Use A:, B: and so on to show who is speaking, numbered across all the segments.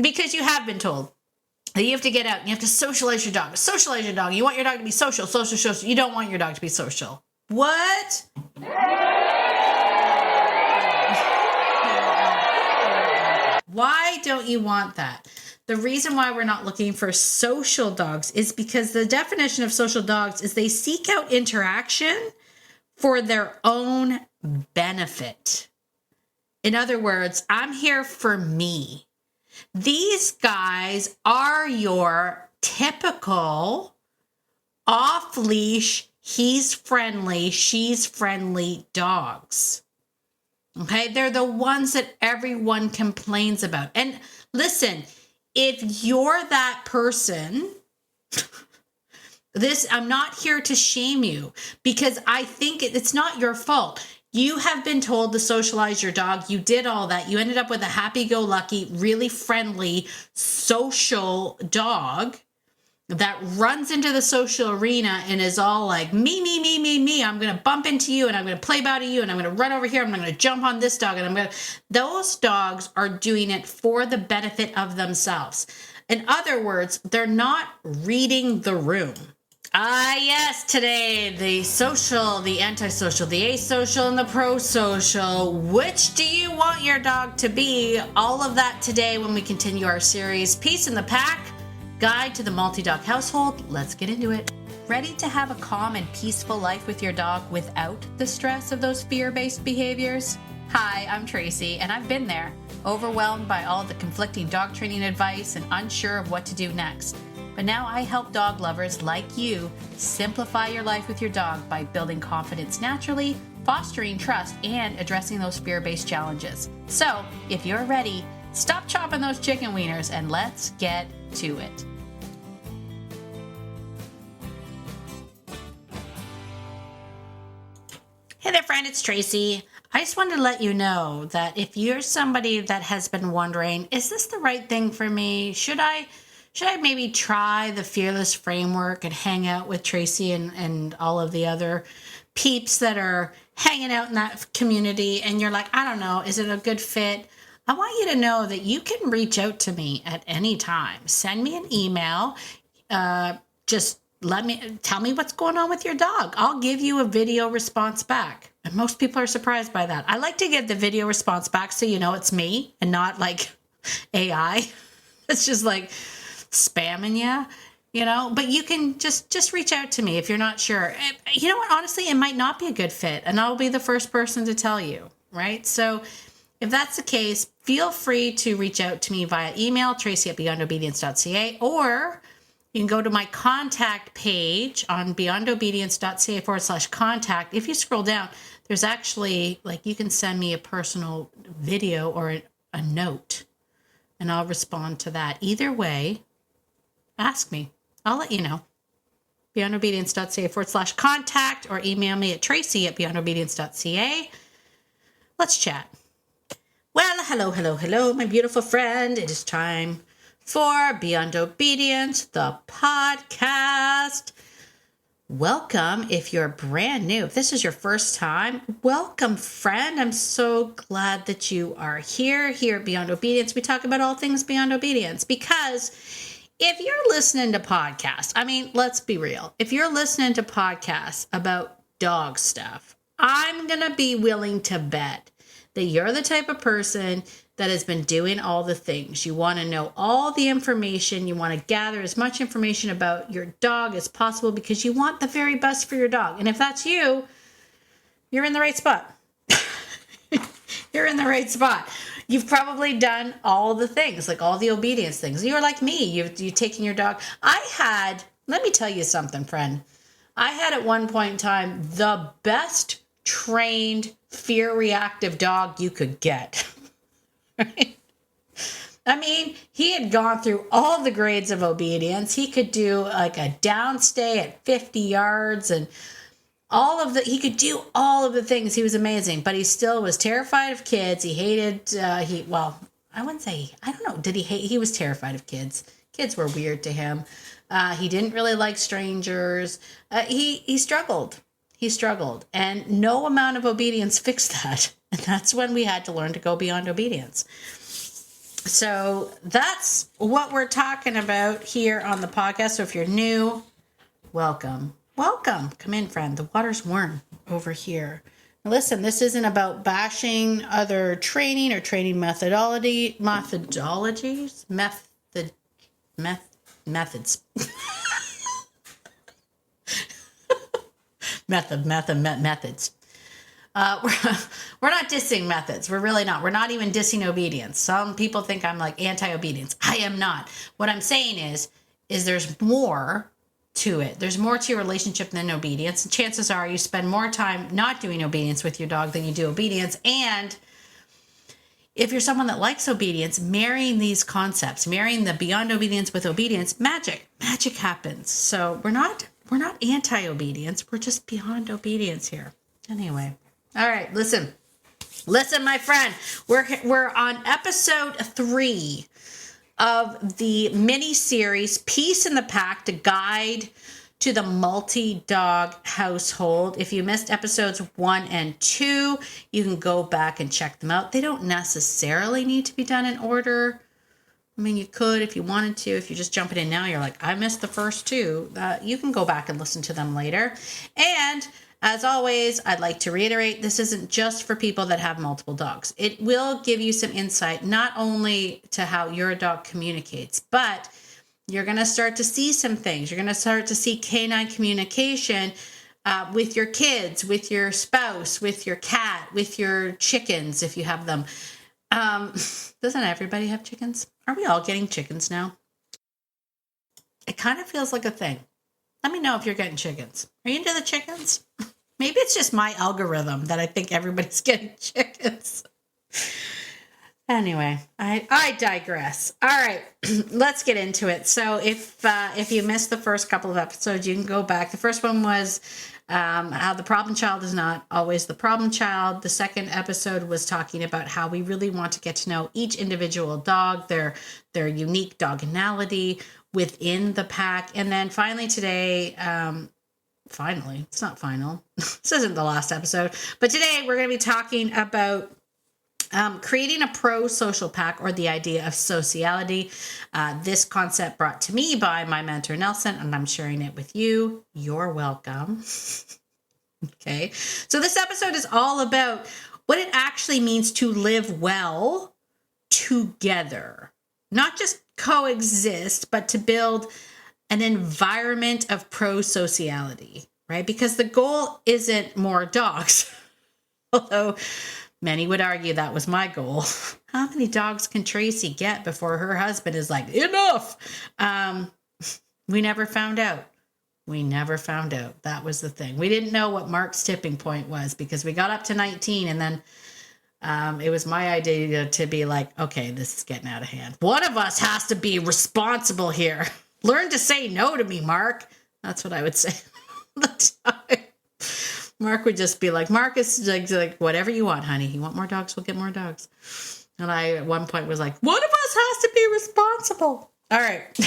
A: Because you have been told that you have to get out and you have to socialize your dog. Socialize your dog. You want your dog to be social. You don't want your dog to be social. What? Why don't you want that? The reason why we're not looking for social dogs is because the definition of social dogs is they seek out interaction for their own benefit. In other words, I'm here for me. These guys are your typical off-leash, he's friendly, she's friendly dogs. Okay, they're the ones that everyone complains about. And listen, if you're that person, I'm not here to shame you because I think it's not your fault. You have been told to socialize your dog. You did all that. You ended up with a happy-go-lucky, really friendly, social dog that runs into the social arena and is all like, me, me, me, me, me. I'm going to bump into you and I'm going to play bow to you and I'm going to run over here and I'm going to jump on this dog. And those dogs are doing it for the benefit of themselves. In other words, they're not reading the room. Yes, today, the social, the antisocial, the asocial, and the pro-social. Which do you want your dog to be? All of that today when we continue our series, Peace in the Pack, Guide to the Multi-Dog Household. Let's get into it. Ready to have a calm and peaceful life with your dog without the stress of those fear-based behaviors? Hi, I'm Tracy, and I've been there, overwhelmed by all the conflicting dog training advice and unsure of what to do next. But now I help dog lovers like you simplify your life with your dog by building confidence naturally, fostering trust, and addressing those fear-based challenges. So, if you're ready, stop chopping those chicken wieners and let's get to it. Hey there, friend, it's Tracy. I just wanted to let you know that if you're somebody that has been wondering, is this the right thing for me? Should I maybe try the Fearless Framework and hang out with Tracy and all of the other peeps that are hanging out in that community? And you're like, I don't know, is it a good fit? I want you to know that you can reach out to me at any time. Send me an email. Just tell me what's going on with your dog. I'll give you a video response back. And most people are surprised by that. I like to give the video response back so you know it's me and not like AI. It's just like spamming you know, but you can just reach out to me if you're not sure. You know what, honestly, it might not be a good fit and I'll be the first person to tell you, right? So if that's the case, feel free to reach out to me via email, tracy@beyondobedience.ca, or you can go to my contact page on beyondobedience.ca/contact. If you scroll down, there's actually, like, you can send me a personal video or a note and I'll respond to that. Either way, ask me. I'll let you know. beyondobedience.ca/contact or email me at tracy@beyondobedience.ca. Let's chat. Well, hello, my beautiful friend. It is time for Beyond Obedience, the podcast. Welcome if you're brand new. If this is your first time, welcome, friend. I'm so glad that you are here at Beyond Obedience. We talk about all things beyond obedience because if you're listening to podcasts, I mean, let's be real. If you're listening to podcasts about dog stuff, I'm going to be willing to bet that you're the type of person that has been doing all the things. You want to know all the information. You want to gather as much information about your dog as possible because you want the very best for your dog. And if that's you, you're in the right spot. You're in the right spot. You've probably done all the things, like all the obedience things. You're like me. You've taken your dog. Let me tell you something, friend. I had at one point in time the best trained fear reactive dog you could get. Right? I mean, he had gone through all the grades of obedience. He could do like a downstay at 50 yards and he could do all of the things. He was amazing, but he still was terrified of kids. He hated, I wouldn't say, I don't know. He was terrified of kids. Kids were weird to him. He didn't really like strangers. He struggled. And no amount of obedience fixed that. And that's when we had to learn to go beyond obedience. So that's what we're talking about here on the podcast. So if you're new, welcome. Welcome. Come in, friend. The water's warm over here. Now listen, this isn't about bashing other training or training methodologies. Methods. Methods. We're not dissing methods. We're really not. We're not even dissing obedience. Some people think I'm like anti-obedience. I am not. What I'm saying is there's more to it. There's more to your relationship than obedience. And chances are you spend more time not doing obedience with your dog than you do obedience. And if you're someone that likes obedience, marrying these concepts, marrying the beyond obedience with obedience, magic happens. So we're not anti-obedience. We're just beyond obedience here. Anyway. All right. Listen, my friend, we're on episode 3 of the mini series, Peace in the Pack, to guide to the multi-dog household. If you missed episodes 1 and 2, you can go back and check them out. They don't necessarily need to be done in order. I mean, you could if you wanted to. If you're just jumping in now, you're like, I missed the first 2. You can go back and listen to them later. And as always, I'd like to reiterate, this isn't just for people that have multiple dogs. It will give you some insight, not only to how your dog communicates, but you're going to start to see some things. You're going to start to see canine communication with your kids, with your spouse, with your cat, with your chickens, if you have them. Doesn't everybody have chickens? Are we all getting chickens now? It kind of feels like a thing. Let me know if you're getting chickens. Are you into the chickens? Maybe it's just my algorithm that I think everybody's getting chickens. Anyway, I digress. All right, let's get into it. So if you missed the first couple of episodes, you can go back. The first one was how the problem child is not always the problem child. The second episode was talking about how we really want to get to know each individual dog, their unique doginality within the pack. And then finally today, it's not final. This isn't the last episode, but today we're going to be talking about creating a pro-social pack, or the idea of sociality. This concept brought to me by my mentor, Nelson, and I'm sharing it with you. You're welcome. Okay. So this episode is all about what it actually means to live well together, not just coexist, but to build an environment of pro-sociality, right? Because the goal isn't more dogs, although many would argue that was my goal. How many dogs can Tracy get before her husband is like, enough? We never found out. That was the thing. We didn't know what Mark's tipping point was, because we got up to 19 and then it was my idea to be like, okay, this is getting out of hand. One of us has to be responsible here. Learn to say no to me, Mark. That's what I would say all the time. Mark would just be like, Marcus, like whatever you want, honey. You want more dogs? We'll get more dogs. And I, at one point, was like, one of us has to be responsible. All right.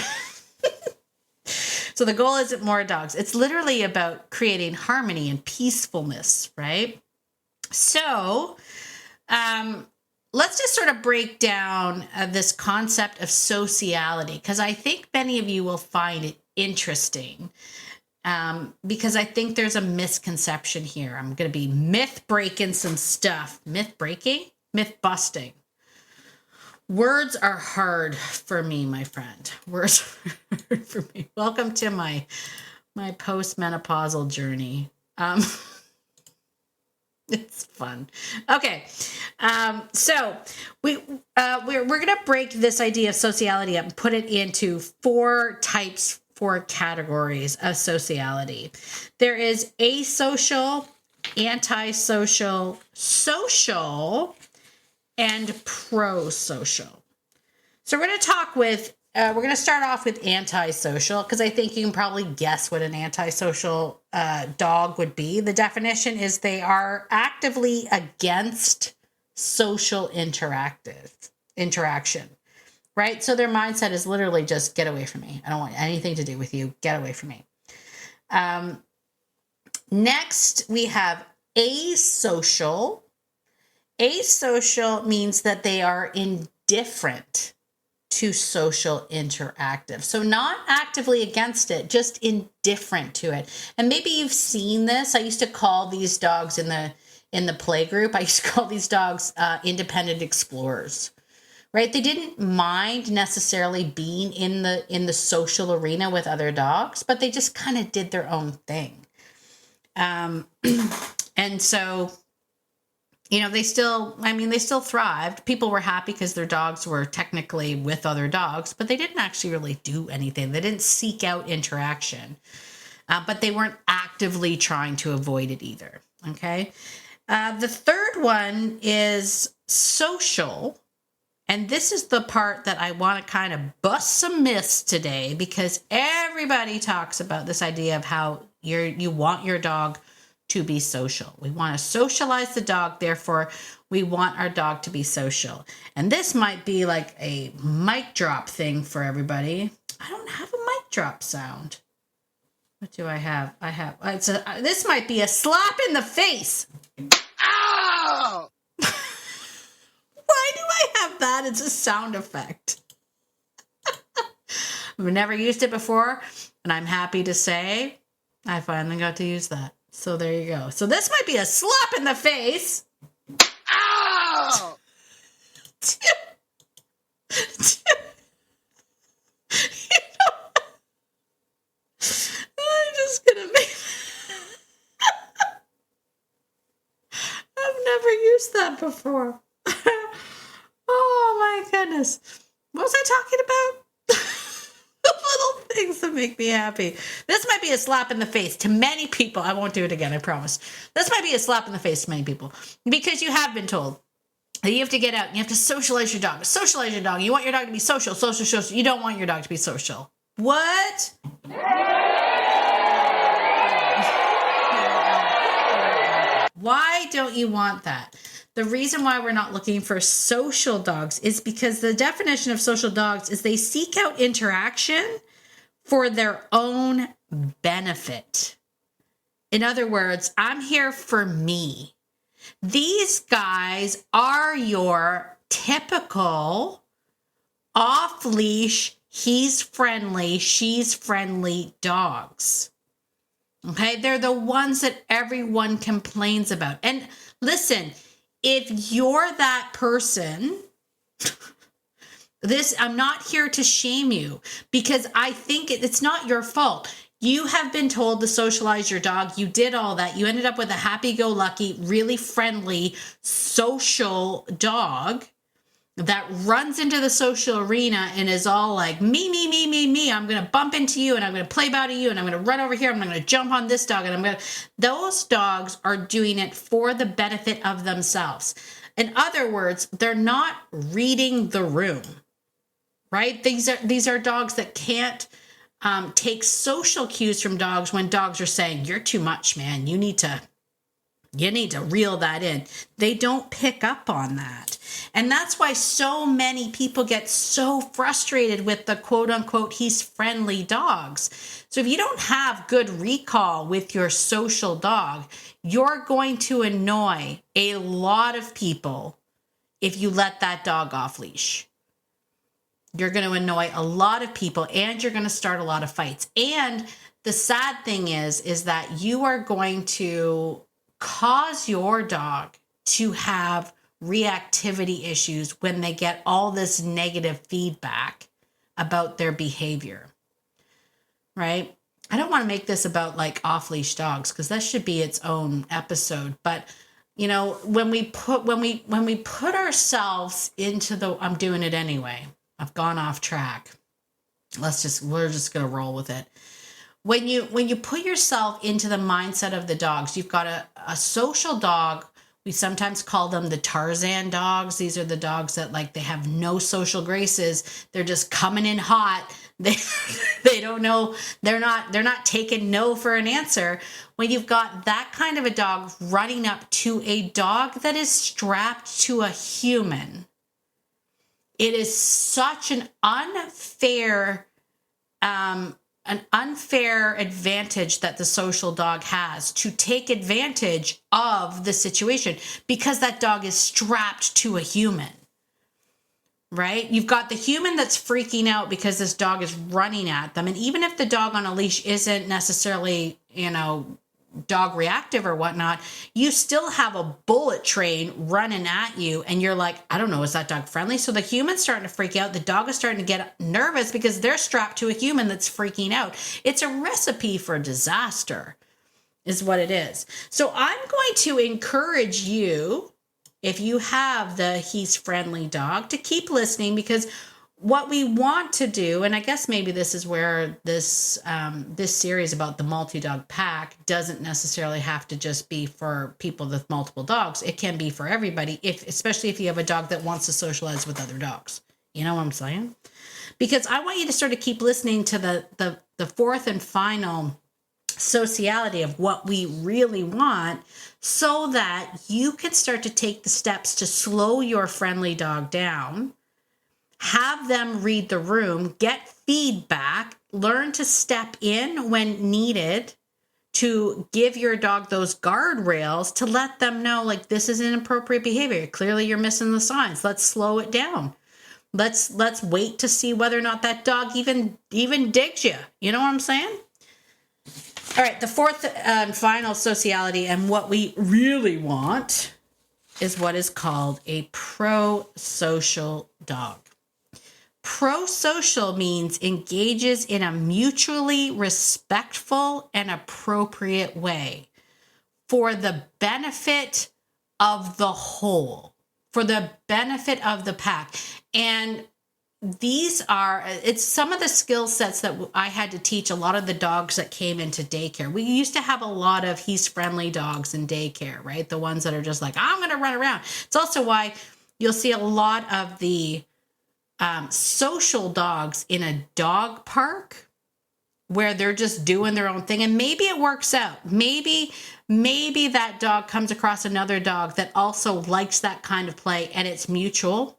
A: So the goal isn't more dogs. It's literally about creating harmony and peacefulness, right? So let's just sort of break down this concept of sociality, because I think many of you will find it interesting. Because I think there's a misconception here. I'm going to be myth breaking some stuff. Myth breaking? Myth busting. Words are hard for me, my friend. Words are hard for me. Welcome to my post-menopausal journey. It's fun. Okay. So we're going to break this idea of sociality up and put it into 4 categories of sociality. There is asocial, antisocial, social, and pro-social. So we're going to start off with antisocial, because I think you can probably guess what an antisocial dog would be. The definition is they are actively against social interaction. Right? So their mindset is literally just get away from me. I don't want anything to do with you. Get away from me. Next, we have asocial. Asocial means that they are indifferent to social interactive. So not actively against it, just indifferent to it. And maybe you've seen this. I used to call these dogs in the play group, I used to call these dogs independent explorers, right? They didn't mind necessarily being in the social arena with other dogs, but they just kind of did their own thing. And so, they still thrived. People were happy because their dogs were technically with other dogs, but they didn't actually really do anything. They didn't seek out interaction, but they weren't actively trying to avoid it either. Okay. The third one is social. And this is the part that I want to kind of bust some myths today, because everybody talks about this idea of how you want your dog to be social. We want to socialize the dog. Therefore, we want our dog to be social. And this might be like a mic drop thing for everybody. I don't have a mic drop sound. What do I have? This might be a slap in the face. Ow! Why do I have that as a sound effect? I've never used it before, and I'm happy to say I finally got to use that. So there you go. So this might be a slap in the face. Ow! I'm just gonna make. I've never used that before. Oh my goodness. What was I talking about? Little things that make me happy. This might be a slap in the face to many people. I won't do it again, I promise. This might be a slap in the face to many people, because you have been told that you have to get out and you have to socialize your dog. Socialize your dog. You want your dog to be social, social, social. You don't want your dog to be social. What? Why don't you want that? The reason why we're not looking for social dogs is because the definition of social dogs is they seek out interaction for their own benefit. In other words, I'm here for me. These guys are your typical off-leash, he's friendly, she's friendly dogs. Okay, they're the ones that everyone complains about. And listen, if you're that person, I'm not here to shame you, because I think it's not your fault. You have been told to socialize your dog. You did all that. You ended up with a happy-go-lucky, really friendly, social dog that runs into the social arena and is all like, me, me, me, me, me. I'm going to bump into you, and I'm going to play bow to you, and I'm going to run over here. I'm going to jump on this dog. And those dogs are doing it for the benefit of themselves. In other words, they're not reading the room, right? These are dogs that can't take social cues from dogs when dogs are saying, you're too much, man. You need to reel that in. They don't pick up on that. And that's why so many people get so frustrated with the quote unquote, he's friendly dogs. So if you don't have good recall with your social dog, you're going to annoy a lot of people if you let that dog off leash. You're going to annoy a lot of people, and you're going to start a lot of fights. And the sad thing is that you are going to cause your dog to have reactivity issues when they get all this negative feedback about their behavior, right? I don't want to make this about like off-leash dogs, because that should be its own episode. But when we put ourselves into I'm doing it anyway. I've gone off track. We're just going to roll with it. When you put yourself into the mindset of the dogs, you've got a social dog. We sometimes call them the Tarzan dogs. These are the dogs that they have no social graces. They're just coming in hot. They don't know. They're not taking no for an answer. When you've got that kind of a dog running up to a dog that is strapped to a human, it is such an unfair advantage that the social dog has to take advantage of the situation, because that dog is strapped to a human, right? You've got the human that's freaking out because this dog is running at them. And even if the dog on a leash isn't necessarily, dog reactive or whatnot, you still have a bullet train running at you. And you're like, I don't know, is that dog friendly? So the human's starting to freak out. The dog is starting to get nervous because they're strapped to a human that's freaking out. It's a recipe for disaster, is what it is. So I'm going to encourage you, if you have the he's friendly dog, to keep listening, because what we want to do, and I guess maybe this is where this series about the multi-dog pack doesn't necessarily have to just be for people with multiple dogs. It can be for everybody, especially if you have a dog that wants to socialize with other dogs. You know what I'm saying? Because I want you to sort of keep listening to the fourth and final sociality of what we really want, so that you can start to take the steps to slow your friendly dog down, have them read the room, get feedback, learn to step in when needed to give your dog those guardrails to let them know, like, this is inappropriate behavior. Clearly you're missing the signs. Let's slow it down. Let's wait to see whether or not that dog even digs you. You know what I'm saying? All right, the fourth and final sociality, and what we really want, is what is called a pro-social dog. Pro-social means engages in a mutually respectful and appropriate way for the benefit of the whole, for the benefit of the pack. And it's some of the skill sets that I had to teach a lot of the dogs that came into daycare. We used to have a lot of he's friendly dogs in daycare, right? The ones that are just like, I'm going to run around. It's also why you'll see a lot of the social dogs in a dog park where they're just doing their own thing. And maybe it works out. Maybe that dog comes across another dog that also likes that kind of play and it's mutual.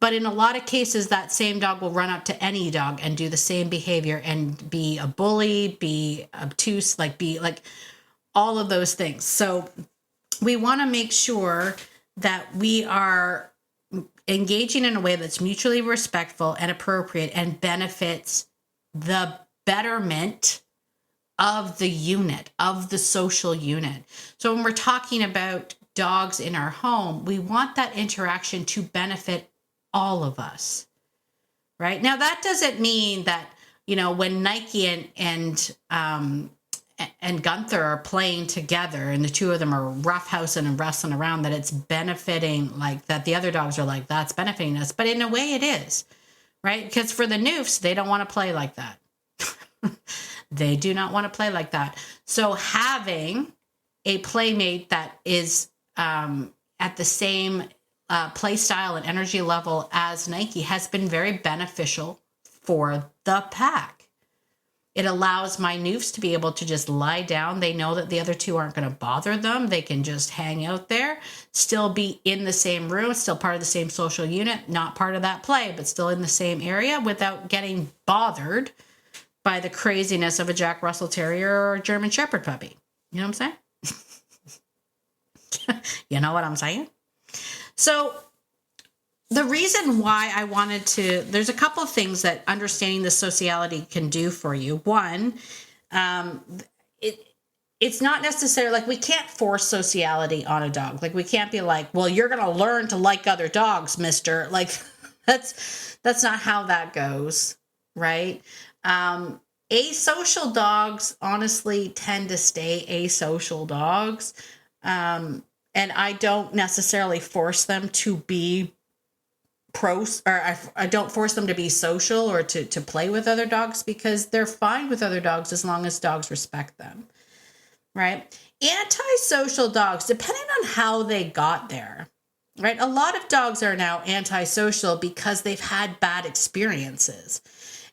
A: But in a lot of cases, that same dog will run up to any dog and do the same behavior and be a bully, be obtuse, be all of those things. So we want to make sure that we are engaging in a way that's mutually respectful and appropriate and benefits the betterment of the unit, of the social unit. So when we're talking about dogs in our home, we want that interaction to benefit all of us, right? Now, that doesn't mean that, when Nike and Gunther are playing together and the two of them are roughhousing and wrestling around, that it's benefiting, that the other dogs are like, that's benefiting us. But in a way it is, right? Because for the Noofs, they don't want to play like that. They do not want to play like that. So having a playmate that is at the same play style and energy level as Nike has been very beneficial for the pack. It allows my Noofs to be able to just lie down. They know that the other two aren't going to bother them. They can just hang out there, still be in the same room, still part of the same social unit, not part of that play, but still in the same area without getting bothered by the craziness of a Jack Russell Terrier or a German Shepherd puppy. You know what I'm saying? You know what I'm saying? So the reason why I wanted there's a couple of things that understanding the sociality can do for you. One, it's not necessarily we can't force sociality on a dog. We can't be like, well, you're going to learn to like other dogs, mister. That's not how that goes, right? Asocial dogs honestly tend to stay asocial dogs. And I don't necessarily force them to be I don't force them to be social or to play with other dogs, because they're fine with other dogs as long as dogs respect them, right? Antisocial dogs, depending on how they got there, right? A lot of dogs are now antisocial because they've had bad experiences.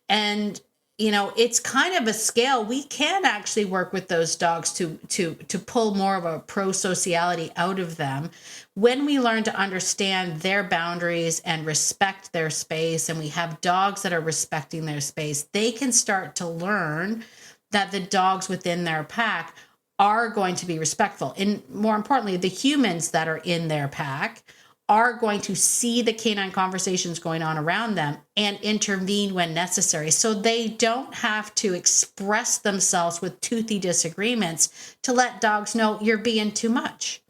A: And it's kind of a scale. We can actually work with those dogs to pull more of a pro-sociality out of them when we learn to understand their boundaries and respect their space. And we have dogs that are respecting their space. They can start to learn that the dogs within their pack are going to be respectful. And more importantly, the humans that are in their pack are going to see the canine conversations going on around them and intervene when necessary. So they don't have to express themselves with toothy disagreements to let dogs know you're being too much.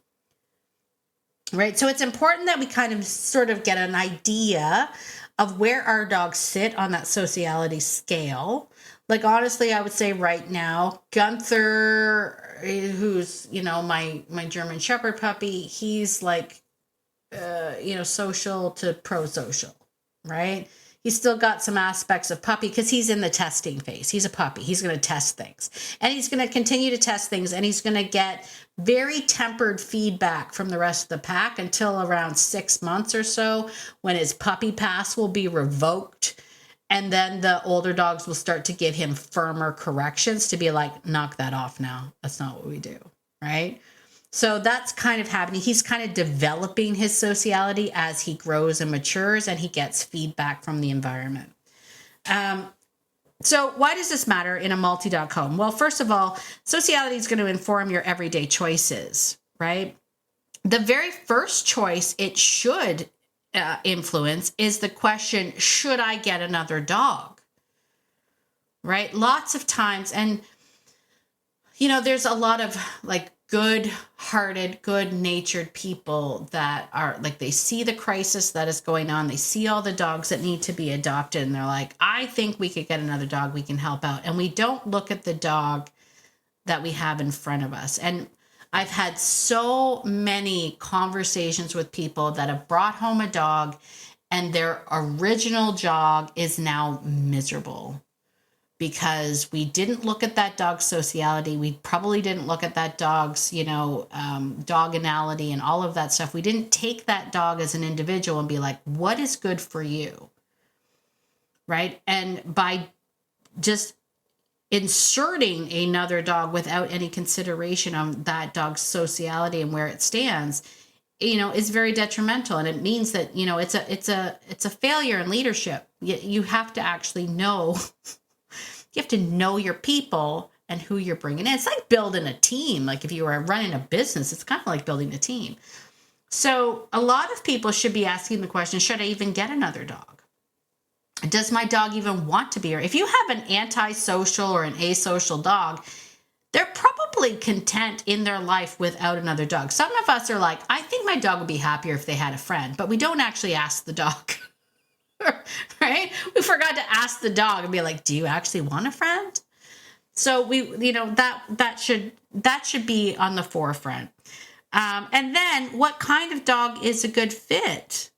A: Right? So it's important that we kind of sort of get an idea of where our dogs sit on that sociality scale. Like, honestly, I would say right now, Gunther, who's, my German Shepherd puppy, he's like, social to pro-social, right? He's still got some aspects of puppy because he's in the testing phase. He's a puppy. He's going to test things. And he's going to continue to test things. And he's going to get very tempered feedback from the rest of the pack until around 6 months or so, when his puppy pass will be revoked. And then the older dogs will start to give him firmer corrections to be like, knock that off now. That's not what we do, right? So that's kind of happening. He's kind of developing his sociality as he grows and matures, and he gets feedback from the environment. So why does this matter in a multi-dog home? Well, first of all, sociality is going to inform your everyday choices, right? The very first choice it should influence is the question, should I get another dog? Right? Lots of times, and there's a lot of like good-hearted, good-natured people that are like, they see the crisis that is going on. They see all the dogs that need to be adopted. And they're like, I think we could get another dog. We can help out. And we don't look at the dog that we have in front of us. And I've had so many conversations with people that have brought home a dog and their original dog is now miserable, because we didn't look at that dog's sociality. We probably didn't look at that dog's, doginality and all of that stuff. We didn't take that dog as an individual and be like, what is good for you? Right? And by just inserting another dog without any consideration of that dog's sociality and where it stands, is very detrimental. And it means that, it's a failure in leadership. You have to actually know. You have to know your people and who you're bringing in. It's like building a team. Like if you were running a business, it's kind of like building a team. So a lot of people should be asking the question, should I even get another dog? Does my dog even want to be here? If you have an antisocial or an asocial dog, they're probably content in their life without another dog. Some of us are like, I think my dog would be happier if they had a friend, but we don't actually ask the dog. Right? We forgot to ask the dog and be like, do you actually want a friend? So that should be on the forefront. And then what kind of dog is a good fit,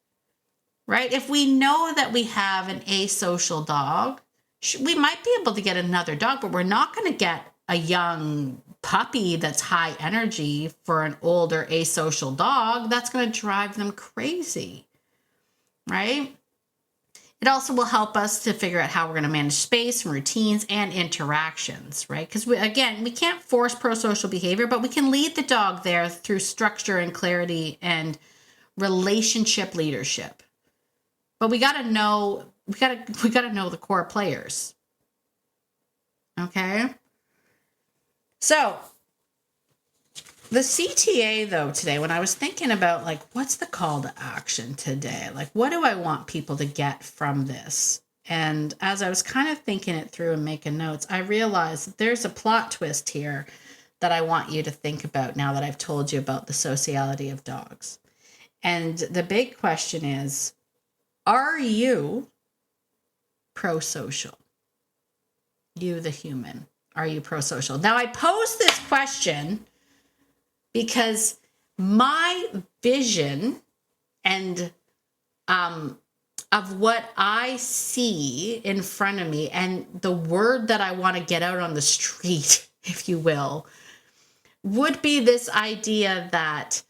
A: right? If we know that we have an asocial dog, we might be able to get another dog, but we're not going to get a young puppy that's high energy for an older asocial dog. That's going to drive them crazy, right? It also will help us to figure out how we're going to manage space and routines and interactions, right? Because we can't force pro-social behavior, but we can lead the dog there through structure and clarity and relationship leadership. But we got to know the core players. Okay? So the CTA, though, today, when I was thinking about, like, what's the call to action today? Like, what do I want people to get from this? And as I was kind of thinking it through and making notes, I realized that there's a plot twist here that I want you to think about now that I've told you about the sociality of dogs. And the big question is, are you pro-social? You, the human, are you pro-social? Now, I pose this question because my vision and of what I see in front of me and the word that I want to get out on the street, if you will, would be this idea that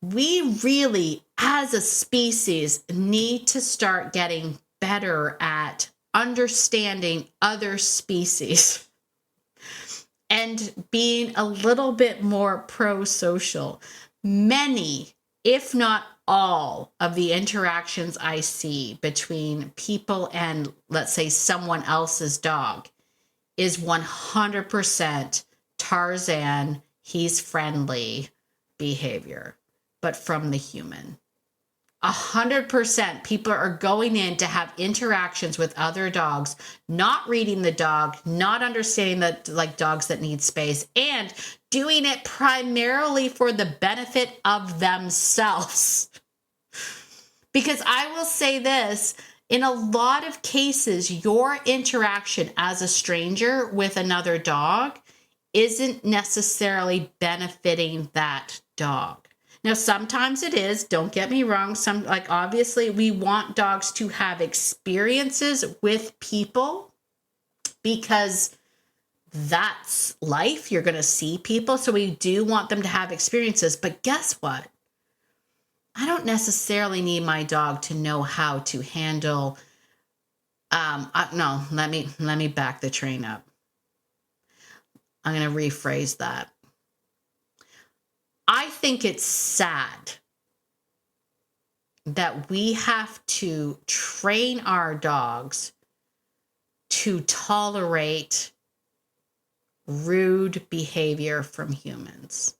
A: we really, as a species, need to start getting better at understanding other species and being a little bit more pro-social. Many, if not all, of the interactions I see between people and, let's say, someone else's dog is 100% Tarzan, he's friendly behavior, but from the human. 100% people are going in to have interactions with other dogs, not reading the dog, not understanding that, like, dogs that need space, and doing it primarily for the benefit of themselves. Because I will say this, in a lot of cases, your interaction as a stranger with another dog isn't necessarily benefiting that dog. Now, sometimes it is, don't get me wrong. Obviously we want dogs to have experiences with people because that's life. You're going to see people. So we do want them to have experiences, but guess what? I don't necessarily need my dog to know how to handle, no, let me back the train up. I'm going to rephrase that. I think it's sad that we have to train our dogs to tolerate rude behavior from humans.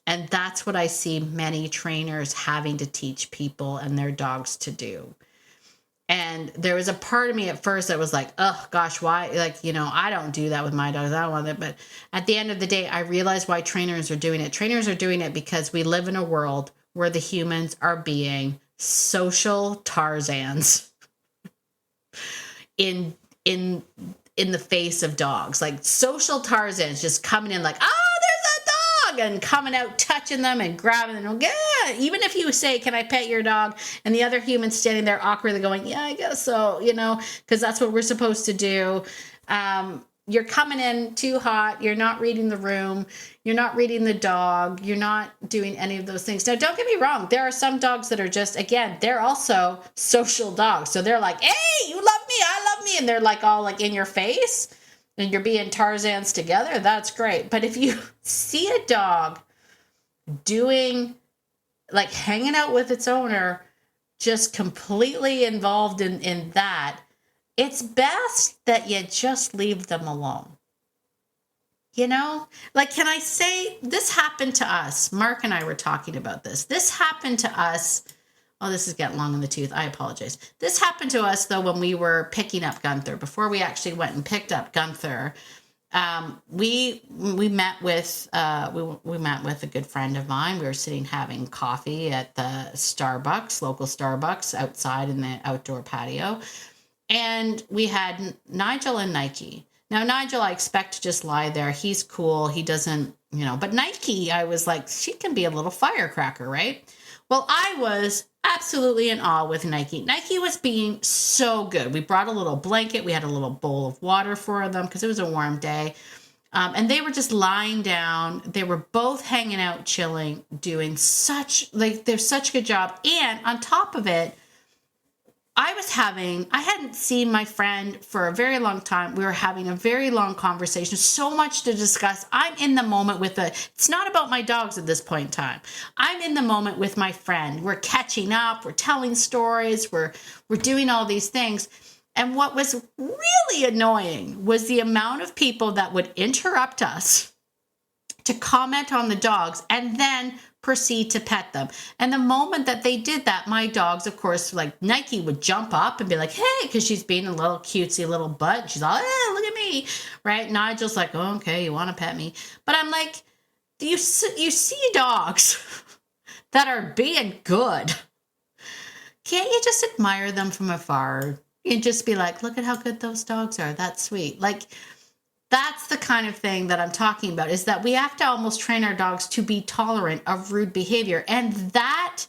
A: And that's what I see many trainers having to teach people and their dogs to do. And there was a part of me at first that was like, oh gosh, why? I don't do that with my dogs. I don't want it. But at the end of the day, I realized why trainers are doing it. Trainers are doing it because we live in a world where the humans are being social Tarzans in the face of dogs. Like, social Tarzans just coming in like, and coming out, touching them and grabbing them. Yeah. Even if you say, can I pet your dog? And the other human's standing there awkwardly going, yeah, I guess so, because that's what we're supposed to do. You're coming in too hot. You're not reading the room. You're not reading the dog. You're not doing any of those things. Now, don't get me wrong. There are some dogs that are just, again, they're also social dogs. So they're like, hey, you love me. I love me. And they're like all like in your face. And you're being Tarzans together, that's great. But if you see a dog doing, like, hanging out with its owner, just completely involved in that, it's best that you just leave them alone. Like, can I say, this happened to us. Mark and I were talking about this. This happened to us. Oh, this is getting long in the tooth. I apologize. This happened to us, though, when we were picking up Gunther. Before we actually went and picked up Gunther, we met with a good friend of mine. We were sitting having coffee at the Starbucks, local Starbucks, outside in the outdoor patio, and we had Nigel and Nike. Now, Nigel, I expect to just lie there. He's cool. He doesn't, but Nike, I was like, she can be a little firecracker, right? Well, I was absolutely in awe with Nike. Nike was being so good. We brought a little blanket. We had a little bowl of water for them because it was a warm day. And they were just lying down. They were both hanging out, chilling, doing they're such a good job. And on top of it, I hadn't seen my friend for a very long time. We were having a very long conversation, so much to discuss. I'm in the moment it's not about my dogs at this point in time. I'm in the moment with my friend. We're catching up, we're telling stories, we're doing all these things. And what was really annoying was the amount of people that would interrupt us to comment on the dogs and then proceed to pet them. And the moment that they did that, my dogs, of course, like Nike would jump up and be like, hey, because she's being a little cutesy little butt. She's all, look at me, right? Nigel's like, oh, okay, you want to pet me. But I'm like, you see dogs that are being good. Can't you just admire them from afar and just be like, look at how good those dogs are. That's sweet. Like, that's the kind of thing that I'm talking about, is that we have to almost train our dogs to be tolerant of rude behavior. And that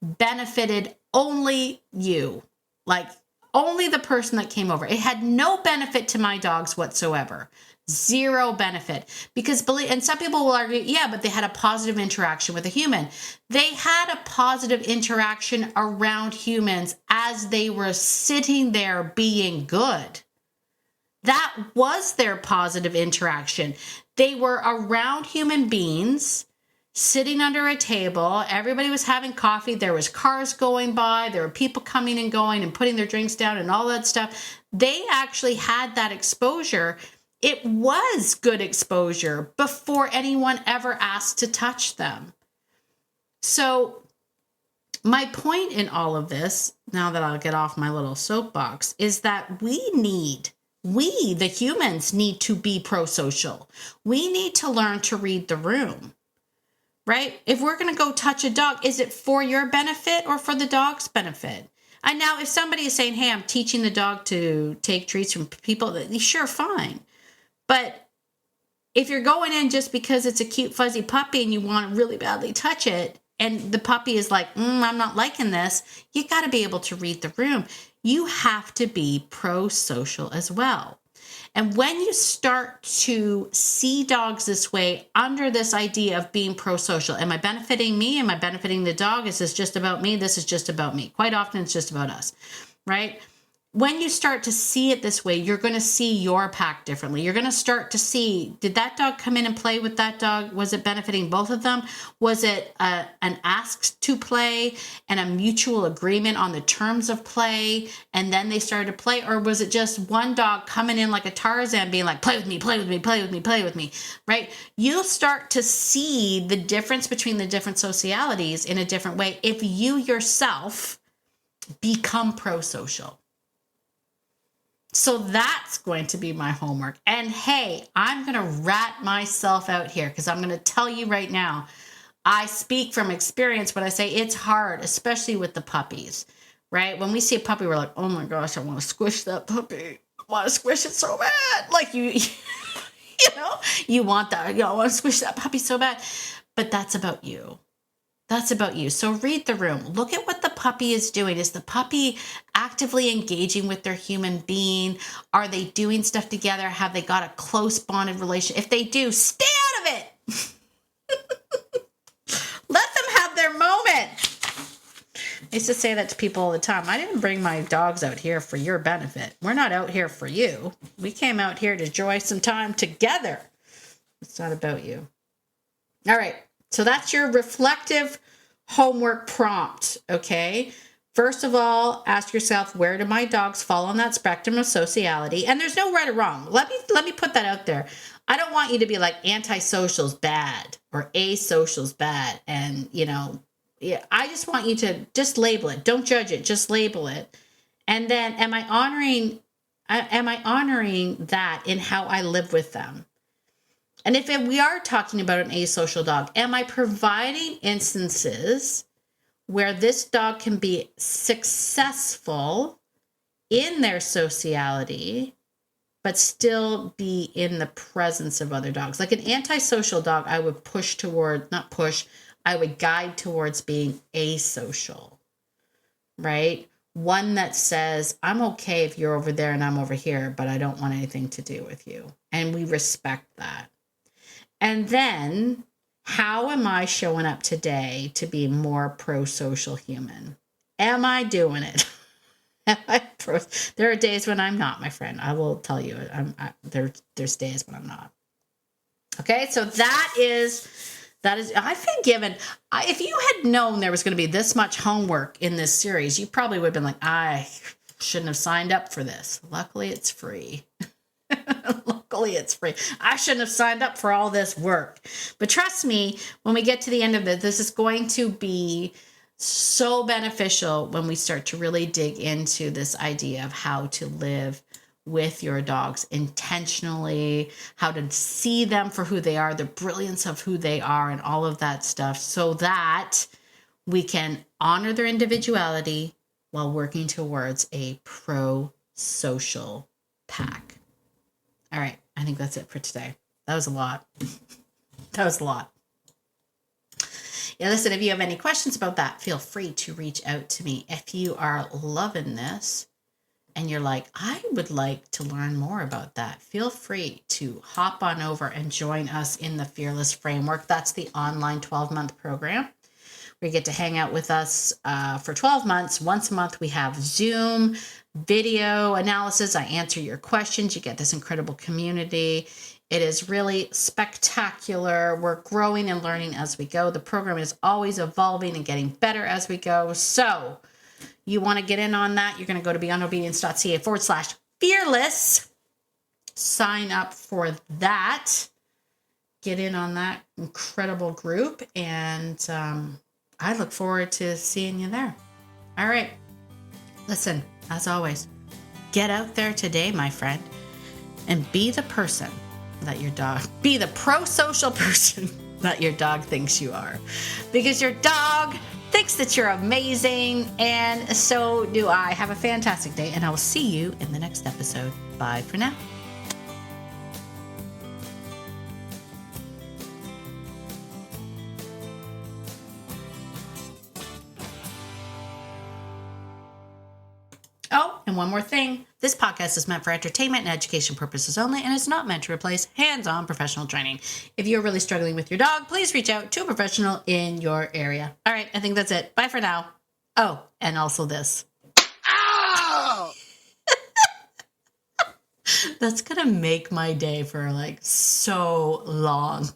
A: benefited only you, like only the person that came over. It had no benefit to my dogs whatsoever. Zero benefit. And some people will argue, yeah, but they had a positive interaction with a human. They had a positive interaction around humans as they were sitting there being good. That was their positive interaction. They were around human beings, sitting under a table. Everybody was having coffee. There was cars going by. There were people coming and going and putting their drinks down and all that stuff. They actually had that exposure. It was good exposure before anyone ever asked to touch them. So my point in all of this, now that I'll get off my little soapbox, is that we, the humans, need to be pro-social. We need to learn to read the room, right? If we're going to go touch a dog, is it for your benefit or for the dog's benefit? And now if somebody is saying, hey, I'm teaching the dog to take treats from people, sure, fine. But if you're going in just because it's a cute, fuzzy puppy and you want to really badly touch it, and the puppy is like, I'm not liking this, you got to be able to read the room. You have to be pro-social as well. And when you start to see dogs this way, under this idea of being pro-social, am I benefiting me? Am I benefiting the dog? Is this just about me? This is just about me. Quite often it's just about us, right? When you start to see it this way, you're going to see your pack differently. You're going to start to see, did that dog come in and play with that dog? Was it benefiting both of them? Was it an ask to play and a mutual agreement on the terms of play, and then they started to play? Or was it just one dog coming in like a Tarzan being like, play with me, play with me, play with me, play with me, right? You'll start to see the difference between the different socialities in a different way if you yourself become pro-social. So that's going to be my homework. And hey, I'm going to rat myself out here because I'm going to tell you right now, I speak from experience when I say it's hard, especially with the puppies, right? When we see a puppy, we're like, oh my gosh, I want to squish that puppy. I want to squish it so bad. Like you know, you want that. I want to squish that puppy so bad. But that's about you. That's about you. So read the room. Look at what the puppy is doing. Is the puppy actively engaging with their human being? Are they doing stuff together? Have they got a close bonded relationship? If they do, stay out of it. Let them have their moment. I used to say that to people all the time. I didn't bring my dogs out here for your benefit. We're not out here for you. We came out here to enjoy some time together. It's not about you. All right. So that's your reflective homework prompt, okay? First of all, ask yourself, where do my dogs fall on that spectrum of sociality? And there's no right or wrong. Let me put that out there. I don't want you to be like antisocial's bad or asocial's bad. And, yeah, I just want you to just label it. Don't judge it. Just label it. And then am I honoring that in how I live with them? And if we are talking about an asocial dog, am I providing instances where this dog can be successful in their sociality, but still be in the presence of other dogs? Like an antisocial dog, I would I would guide towards being asocial, right? One that says, I'm okay if you're over there and I'm over here, but I don't want anything to do with you. And we respect that. And then, how am I showing up today to be more pro-social human? Am I doing it? There are days when I'm not, my friend. I will tell you. There's days when I'm not. Okay, so that is. I've been given. If you had known there was going to be this much homework in this series, you probably would have been like, I shouldn't have signed up for this. Luckily, it's free. Luckily, it's free. I shouldn't have signed up for all this work. But trust me, when we get to the end of it, this is going to be so beneficial when we start to really dig into this idea of how to live with your dogs intentionally, how to see them for who they are, the brilliance of who they are, and all of that stuff, so that we can honor their individuality while working towards a pro-social pack. All right, I think that's it for today. That was a lot. Yeah, listen, if you have any questions about that, feel free to reach out to me. If you are loving this and you're like, I would like to learn more about that, feel free to hop on over and join us in the Fearless Framework. That's the online 12-month program. We get to hang out with us for 12 months. Once a month, we have Zoom video analysis. I answer your questions. You get this incredible community. It is really spectacular. We're growing and learning as we go. The program is always evolving and getting better as we go. So you want to get in on that, you're going to go to beyondobedience.ca/fearless. Sign up for that. Get in on that incredible group. And I look forward to seeing you there. All right. Listen, as always, get out there today, my friend, and be the person that your dog, be the pro-social person that your dog thinks you are. Because your dog thinks that you're amazing, and so do I. Have a fantastic day, and I will see you in the next episode. Bye for now. Oh, and one more thing. This podcast is meant for entertainment and education purposes only and is not meant to replace hands-on professional training. If you're really struggling with your dog, please reach out to a professional in your area. All right, I think that's it. Bye for now. Oh, and also this. Ow! That's going to make my day for like so long.